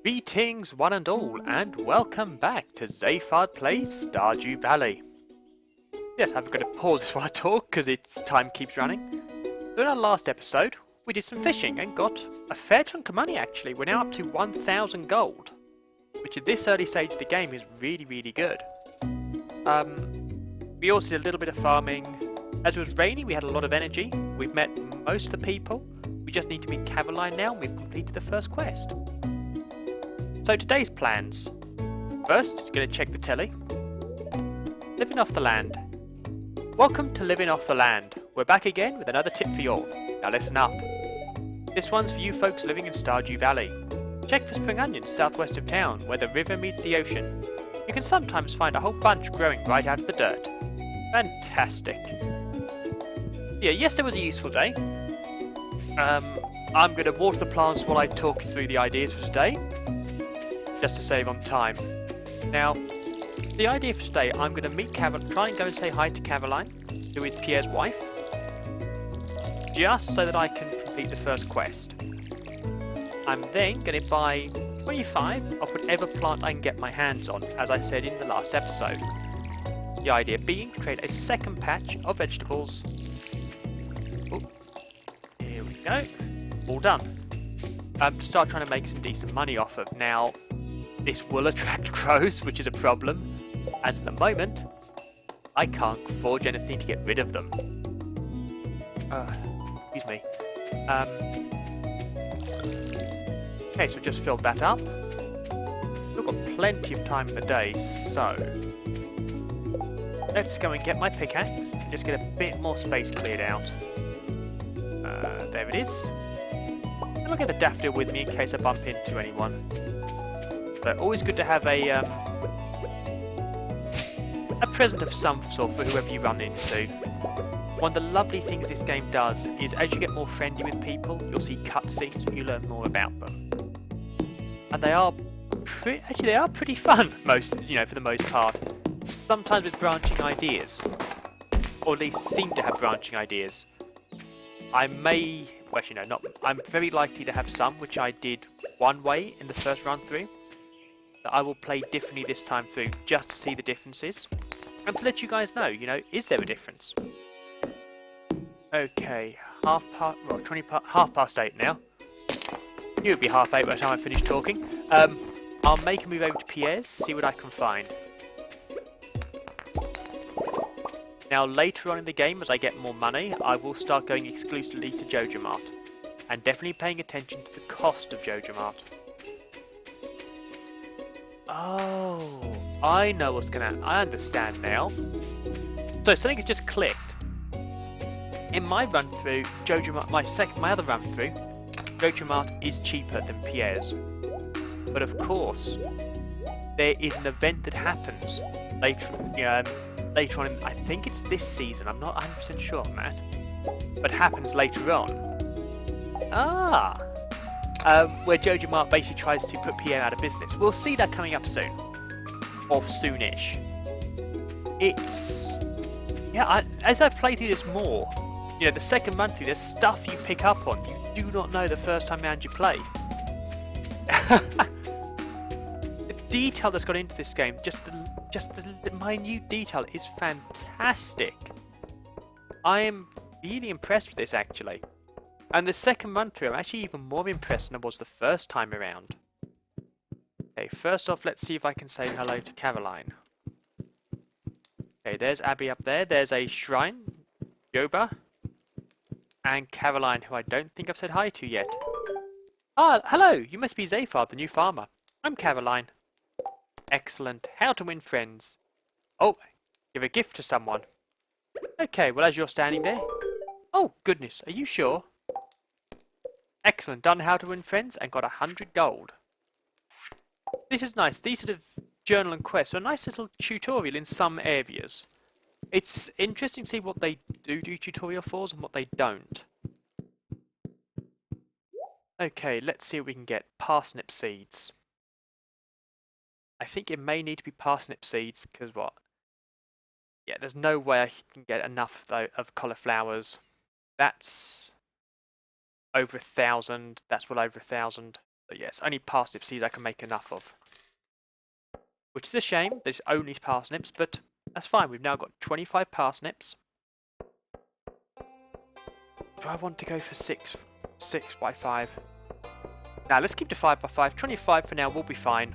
Greetings one and all, and welcome back to Zayfard Plays Stardew Valley. Yes, I'm going to pause this while I talk, because time keeps running. So in our last episode, we did some fishing and got a fair chunk of money actually. We're now up to 1,000 gold, which at this early stage of the game is really good. We also did a little bit of farming. As it was raining, we had a lot of energy. We've met most of the people. We just need to meet Caroline now, and we've completed the first quest. So today's plans. First, just going to check the telly. Living off the land. Welcome to Living Off the Land. We're back again with another tip for you all. Now listen up. This one's for you folks living in Stardew Valley. Check for spring onions southwest of town, where the river meets the ocean. You can sometimes find a whole bunch growing right out of the dirt. Fantastic. Yeah, yesterday was a useful day. I'm going to water the plants while I talk through the ideas for today, just to save on time. Now, the idea for today, I'm going to meet Caroline, try and go and say hi to Caroline, who is Pierre's wife, just so that I can complete the first quest. I'm then going to buy 25 of whatever plant I can get my hands on, as I said in the last episode. The idea being to create a second patch of vegetables. Ooh, here we go. All done. To start trying to make some decent money off of. Now, this will attract crows, which is a problem, as at the moment, I can't forge anything to get rid of them. Excuse me. Okay, so just filled that up. We've got plenty of time in the day, so let's go and get my pickaxe and just get a bit more space cleared out. There it is. And I'll get the daffodil with me in case I bump into anyone. But always good to have a present of some sort for whoever you run into. One of the lovely things this game does is as you get more friendly with people, you'll see cutscenes and you learn more about them. And they are pretty fun, for the most part. Sometimes with branching ideas, or at least seem to have branching ideas. I'm very likely to have some which I did one way in the first run through, that I will play differently this time through, just to see the differences, and to let you guys know, is there a difference? Okay, half past 8 now. It would be half 8 by the time I finish talking. I'll make a move over to Pierre's, see what I can find. Now later on in the game, as I get more money, I will start going exclusively to Joja Mart, and definitely paying attention to the cost of Joja Mart. Oh, I know what's gonna happen. I understand now. So something has just clicked. In my run through, Joja Mart, my other run through, Joja Mart is cheaper than Pierre's. But of course, there is an event that happens later on in, I think it's this season, I'm not 100% sure on that, but happens later on. Where Joja Mart basically tries to put Pierre out of business. We'll see that coming up soon. Or soonish. As I play through this more, the second run through, there's stuff you pick up on you do not know the first time around you play. The detail that's got into this game, just the minute detail, is fantastic. I am really impressed with this actually. And the second run through, I'm actually even more impressed than I was the first time around. Okay, first off, let's see if I can say hello to Caroline. Okay, there's Abby up there. There's a shrine, Yoba, and Caroline, who I don't think I've said hi to yet. Ah, hello, you must be Zayfard, the new farmer. I'm Caroline. Excellent. How to win friends. Oh, give a gift to someone. Okay, well, as you're standing there. Oh, goodness, are you sure? Excellent. Done how to win friends and got 100 gold. This is nice. These sort of journal and quests are a nice little tutorial in some areas. It's interesting to see what they do tutorial for and what they don't. Okay, let's see what we can get. Parsnip seeds. I think it may need to be parsnip seeds, because what? Yeah, there's no way I can get enough though of cauliflowers. That's over 1,000. That's well over 1,000. So yes, only parsnip seeds I can make enough of. Which is a shame, there's only parsnips, but that's fine. We've now got 25 parsnips. Do I want to go for 6 by 5? Now let's keep to 5 by 5. 25 for now, we'll be fine.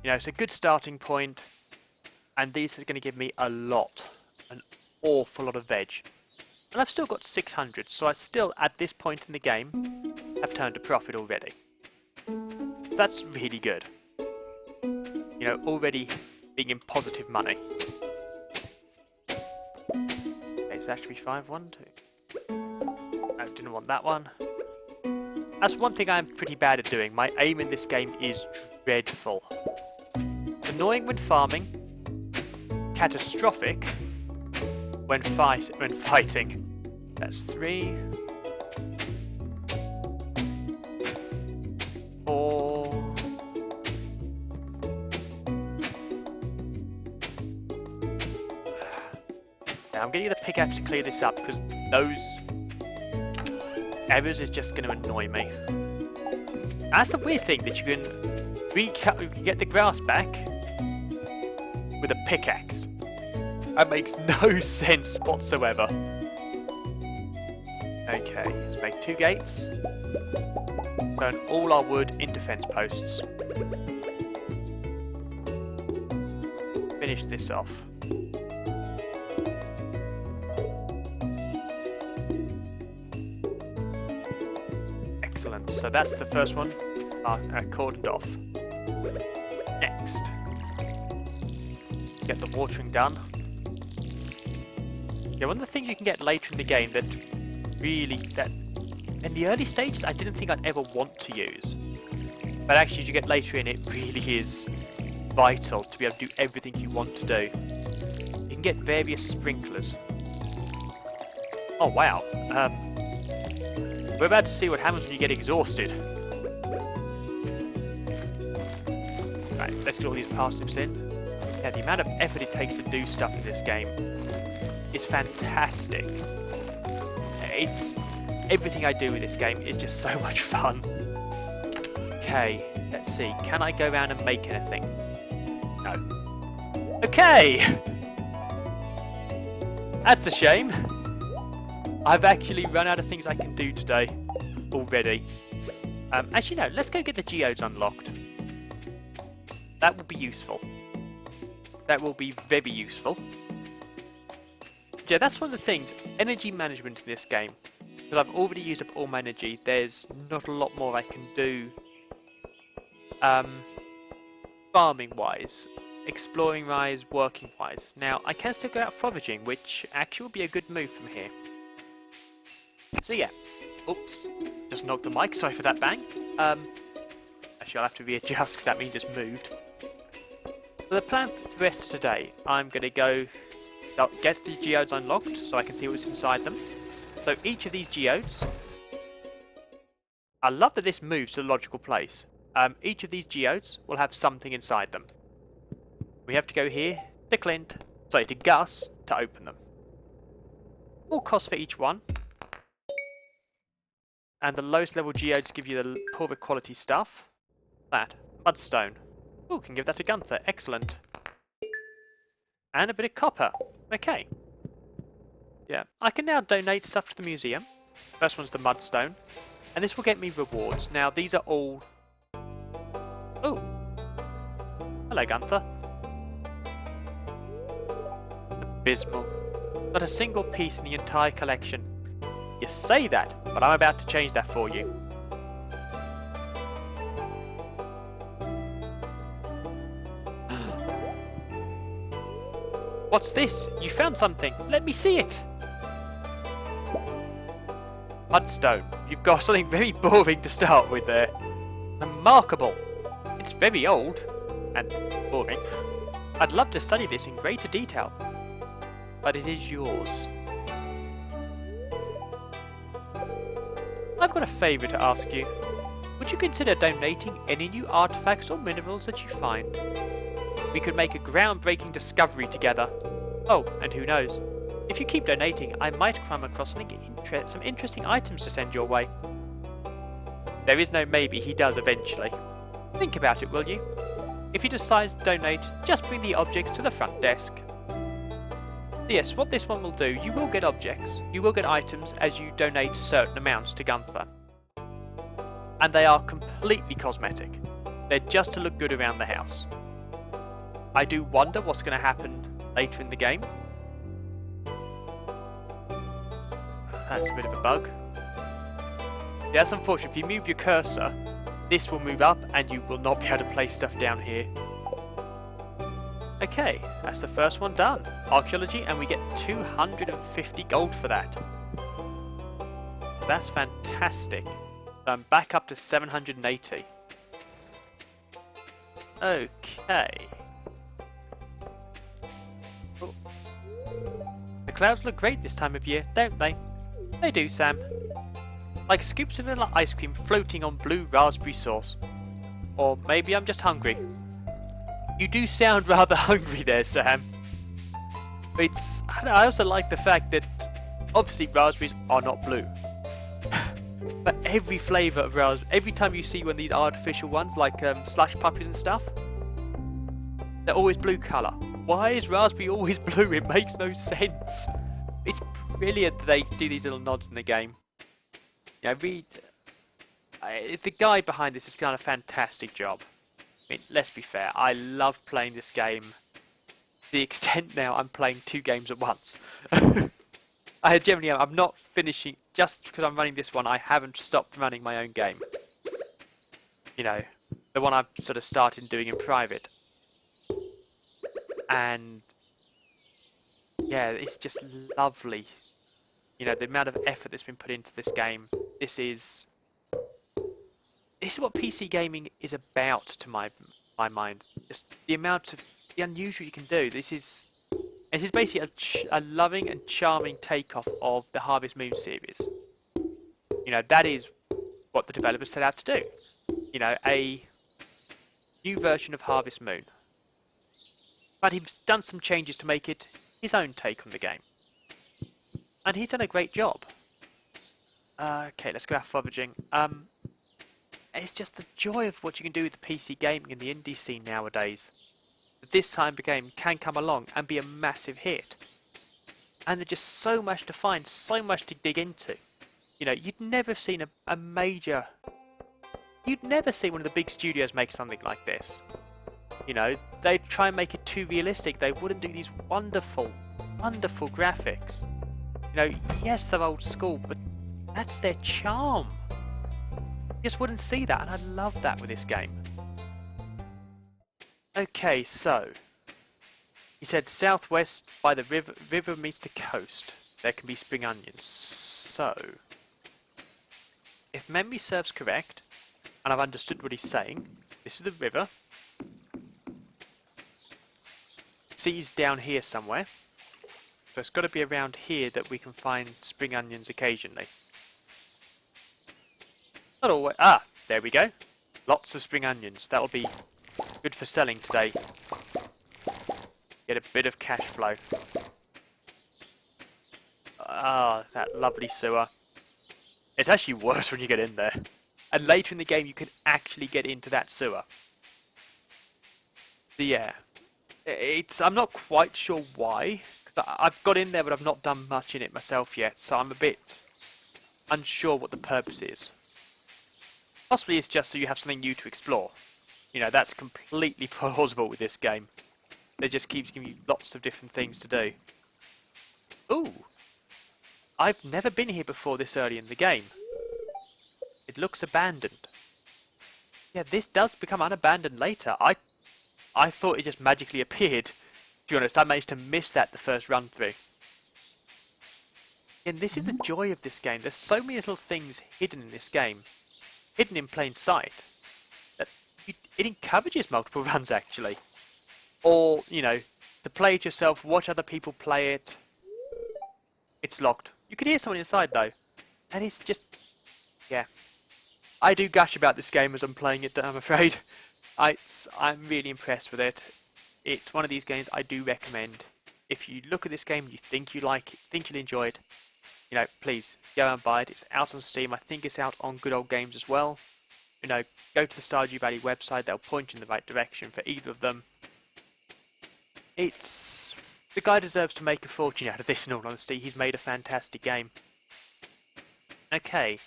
You know, it's a good starting point. And this is going to give me an awful lot of veg. And I've still got 600, so I still, at this point in the game, have turned a profit already. That's really good. You know, already being in positive money. Okay, so that should be 5, 1, 2. I didn't want that one. That's one thing I'm pretty bad at doing. My aim in this game is dreadful. Annoying when farming. Catastrophic when fighting. That's 3, 4. Now I'm getting the pickaxe to clear this up because those errors is just going to annoy me. That's the weird thing, that you can get the grass back with a pickaxe. That makes no sense whatsoever. Okay, let's make 2 gates. Turn all our wood into fence posts. Finish this off. Excellent, so that's the first one cordoned off. Next, get the watering done. Yeah, one of the things you can get later in the game that in the early stages I didn't think I'd ever want to use, but actually as you get later in, it really is vital to be able to do everything you want to do. You can get various sprinklers. Oh wow, we're about to see what happens when you get exhausted. Right, let's get all these parsnips in. Yeah, the amount of effort it takes to do stuff in this game is fantastic. Everything I do with this game is just so much fun. Okay, let's see. Can I go around and make anything? No. Okay! That's a shame. I've actually run out of things I can do today already. Actually, no. Let's go get the geodes unlocked. That will be useful. That will be very useful. Yeah, that's one of the things. Energy management in this game. Because I've already used up all my energy, there's not a lot more I can do farming-wise, exploring-wise, working-wise. Now, I can still go out foraging, which actually will be a good move from here. So yeah. Oops. Just knocked the mic, sorry for that bang. Actually, I'll have to readjust because that means it's moved. So the plan for the rest of today, I'm going to go get the geodes unlocked so I can see what's inside them. So each of these geodes, I love that this moves to the logical place. Each of these geodes will have something inside them. We have to go here to Gus to open them. Full cost for each one. And the lowest level geodes give you the poorer quality stuff. That. Mudstone. Ooh, can give that to Gunther. Excellent. And a bit of copper. Okay. Yeah, I can now donate stuff to the museum. First one's the Mudstone. And this will get me rewards. Now, these are all... Oh. Hello, Gunther. Abysmal. Not a single piece in the entire collection. You say that, but I'm about to change that for you. What's this? You found something. Let me see it. Mudstone. You've got something very boring to start with there. Remarkable. It's very old and boring. I'd love to study this in greater detail, but it is yours. I've got a favour to ask you. Would you consider donating any new artifacts or minerals that you find? We could make a groundbreaking discovery together. Oh, and who knows? If you keep donating, I might come across some interesting items to send your way. There is no maybe, he does eventually. Think about it, will you? If you decide to donate, just bring the objects to the front desk. Yes, what this one will do, you will get objects, you will get items as you donate certain amounts to Gunther. And they are completely cosmetic. They're just to look good around the house. I do wonder what's going to happen later in the game. That's a bit of a bug. Yeah, that's unfortunate. If you move your cursor, this will move up and you will not be able to place stuff down here. Okay, that's the first one done. Archaeology, and we get 250 gold for that. That's fantastic. So I'm back up to 780. Okay. Oh. The clouds look great this time of year, don't they? They do, Sam. Like scoops of vanilla ice cream floating on blue raspberry sauce. Or maybe I'm just hungry. You do sound rather hungry there, Sam. I also like the fact that obviously raspberries are not blue. But every flavour of raspberry, every time you see one of these artificial ones like slush puppies and stuff, they're always blue colour. Why is raspberry always blue? It makes no sense. It's brilliant that they do these little nods in the game. Yeah, the guy behind this has done a fantastic job. I mean, let's be fair, I love playing this game to the extent now I'm playing 2 games at once. I generally am. I'm not finishing, just because I'm running this one, I haven't stopped running my own game. You know, the one I've sort of started doing in private. And yeah, it's just lovely. You know, the amount of effort that's been put into this game. This is what PC gaming is about to my mind. Just the unusual you can do. This is basically a loving and charming takeoff of the Harvest Moon series. You know, that is what the developers set out to do. You know, a new version of Harvest Moon. But he's done some changes to make it his own take on the game. And he's done a great job. Okay, let's go out foraging. It's just the joy of what you can do with the PC gaming and the indie scene nowadays. This time the game can come along and be a massive hit. And there's just so much to find, so much to dig into. You know, you'd never seen a major... You'd never see one of the big studios make something like this. You know, they'd try and make it too realistic. They wouldn't do these wonderful, wonderful graphics. You know, yes, they're old school, but that's their charm. You just wouldn't see that, and I love that with this game. Okay, so he said southwest by the river meets the coast. There can be spring onions. So, if memory serves correct, and I've understood what he's saying, this is the river. Sea's down here somewhere. So it's got to be around here that we can find spring onions occasionally. Not always. Ah, there we go. Lots of spring onions. That'll be good for selling today. Get a bit of cash flow. Ah, that lovely sewer. It's actually worse when you get in there. And later in the game you can actually get into that sewer. But yeah. I'm not quite sure why. I've got in there but I've not done much in it myself yet. So I'm a bit unsure what the purpose is. Possibly it's just so you have something new to explore. You know, that's completely plausible with this game. It just keeps giving you lots of different things to do. Ooh! I've never been here before this early in the game. It looks abandoned. Yeah, this does become unabandoned later. I thought it just magically appeared. To be honest, I managed to miss that the first run through. And this is the joy of this game. There's so many little things hidden in this game. Hidden in plain sight. That it encourages multiple runs actually. Or, you know, to play it yourself, watch other people play it. It's locked. You can hear someone inside though. And it's just... yeah. I do gush about this game as I'm playing it, I'm afraid. I'm really impressed with it. It's one of these games I do recommend. If you look at this game and you think you like it, think you'll enjoy it, you know, please go and buy it. It's out on Steam. I think it's out on Good Old Games as well. go to the Stardew Valley website. They'll point you in the right direction for either of them. The guy deserves to make a fortune out of this, in all honesty. He's made a fantastic game. Okay,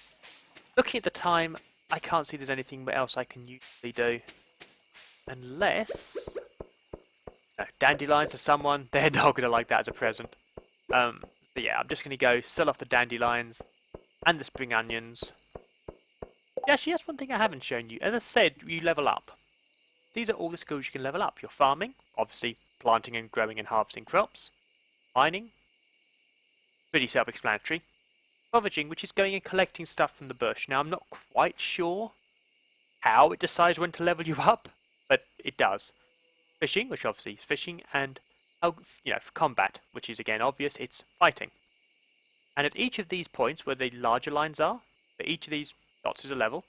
looking at the time, I can't see there's anything else I can usually do. Unless... No, dandelions to someone, they're not going to like that as a present. But yeah, I'm just going to go sell off the dandelions and the spring onions. Yeah, actually, that's one thing I haven't shown you. As I said, you level up. These are all the skills you can level up. Your farming, obviously planting and growing and harvesting crops. Mining, pretty self-explanatory. Foraging, which is going and collecting stuff from the bush. Now, I'm not quite sure how it decides when to level you up, but it does. Fishing, which obviously is fishing, and for combat, which is again obvious, it's fighting. And at each of these points where the larger lines are, for each of these dots is a level,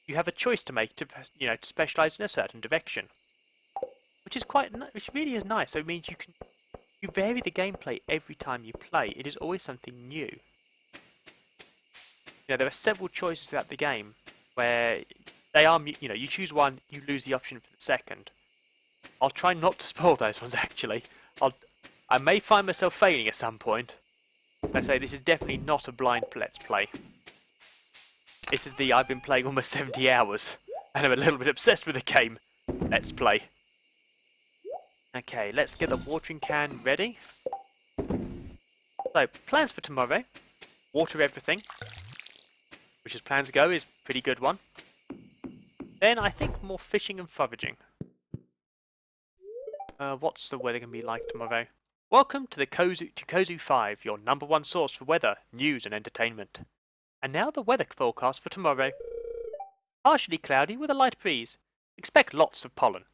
you have a choice to make to specialize in a certain direction, which really is nice. So it means you vary the gameplay every time you play. It is always something new. There are several choices throughout the game where they are, you choose one, you lose the option for the second. I'll try not to spoil those ones, actually. I may find myself failing at some point. I say this is definitely not a blind let's play. This is I've been playing almost 70 hours, and I'm a little bit obsessed with the game. Let's play. Okay, let's get the watering can ready. So, plans for tomorrow. Water everything. Which as plans go is a pretty good one. Then I think more fishing and foraging. What's the weather going to be like tomorrow? Welcome to Kozu 5, your #1 source for weather, news and entertainment. And now the weather forecast for tomorrow. Partially cloudy with a light breeze. Expect lots of pollen.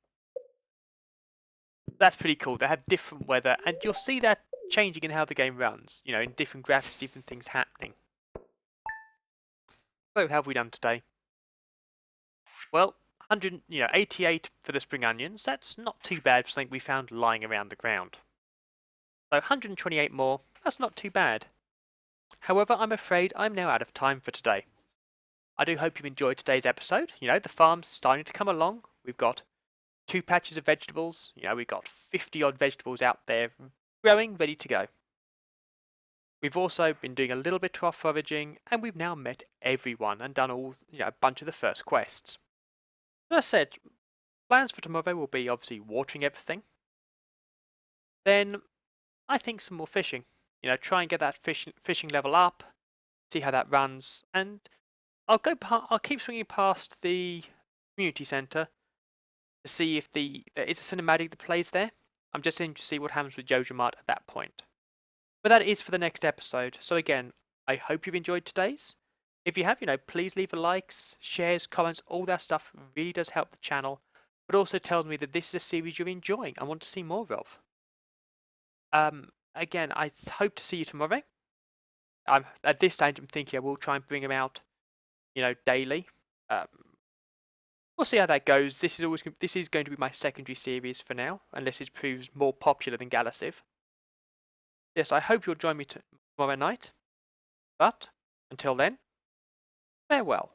That's pretty cool. They have different weather, and you'll see that changing in how the game runs. In different graphics, different things happening. So, how have we done today? Well, 88 for the spring onions. That's not too bad for something we found lying around the ground. So 128 more. That's not too bad. However, I'm afraid I'm now out of time for today. I do hope you've enjoyed today's episode. The farm's starting to come along. We've got 2 patches of vegetables. We've got 50 odd vegetables out there growing, ready to go. We've also been doing a little bit of foraging, and we've now met everyone and done a bunch of the first quests. As I said, plans for tomorrow will be obviously watering everything. Then, I think some more fishing. Try and get that fishing level up, see how that runs, and I'll keep swinging past the community centre to see if there is a cinematic that plays there. I'm just interested to see what happens with Joja Mart at that point. But that is for the next episode. So again, I hope you've enjoyed today's. If you have, please leave a likes, shares, comments, all that stuff really does help the channel, but also tells me that this is a series you're enjoying and want to see more of. Again, I hope to see you tomorrow. At this stage, I'm thinking I will try and bring them out, daily. We'll see how that goes. This is going to be my secondary series for now, unless it proves more popular than Galasiv. Yes, I hope you'll join me tomorrow night. But until then, farewell.